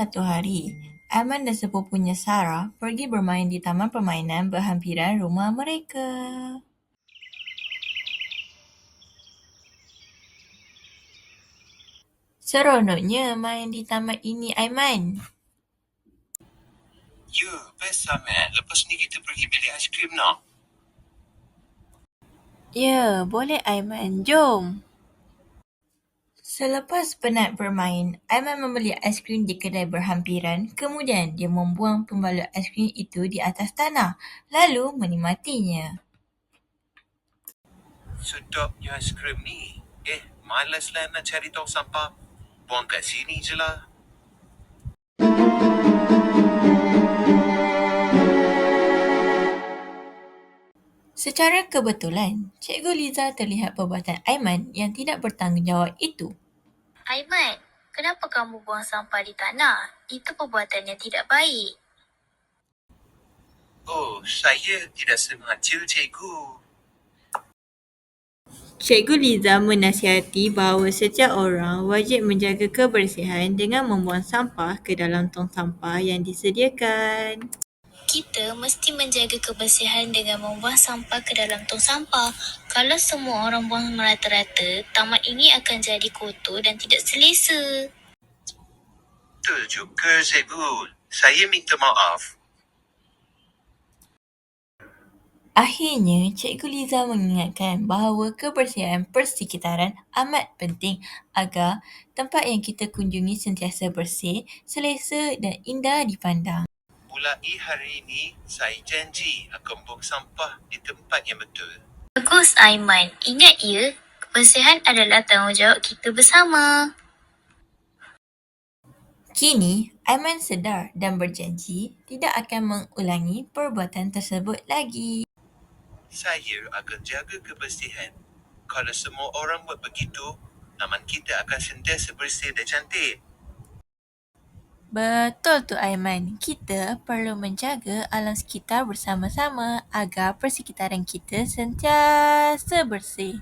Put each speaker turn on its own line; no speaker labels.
satu hari, Aiman dan sepupunya Sarah pergi bermain di taman permainan berhampiran rumah mereka. Seronoknya main di taman ini, Aiman.
Ya, best sangat. Lepas ni kita pergi beli aiskrim nak?
Ya, boleh Aiman, jom. Selepas penat bermain, Aiman membeli aiskrim di kedai berhampiran, kemudian dia membuang pembalut aiskrim itu di atas tanah, lalu menikmatinya.
Sedapnya aiskrim ni. Malaslah nak cari tong sampah. Buang kat sini je lah.
Secara kebetulan, Cikgu Liza terlihat perbuatan Aiman yang tidak bertanggungjawab itu.
Aiman, kenapa kamu buang sampah di tanah? Itu perbuatan yang tidak baik.
Oh, saya tidak sengaja, cikgu.
Cikgu Liza menasihati bahawa setiap orang wajib menjaga kebersihan dengan membuang sampah ke dalam tong sampah yang disediakan.
Kita mesti menjaga kebersihan dengan membuang sampah ke dalam tong sampah. Kalau semua orang buang merata-rata, taman ini akan jadi kotor dan tidak selesa.
Betul juga, cikgu. Saya minta maaf.
Akhirnya, Cikgu Liza mengingatkan bahawa kebersihan persekitaran amat penting agar tempat yang kita kunjungi sentiasa bersih, selesa dan indah dipandang.
Mulai hari ini, saya janji akan buang sampah di tempat yang betul.
Bagus Aiman, ingat ya, kebersihan adalah tanggungjawab kita bersama.
Kini, Aiman sedar dan berjanji tidak akan mengulangi perbuatan tersebut lagi.
Saya akan jaga kebersihan. Kalau semua orang buat begitu, taman kita akan sentiasa bersih dan cantik.
Betul tu Aiman, kita perlu menjaga alam sekitar bersama-sama agar persekitaran kita sentiasa bersih.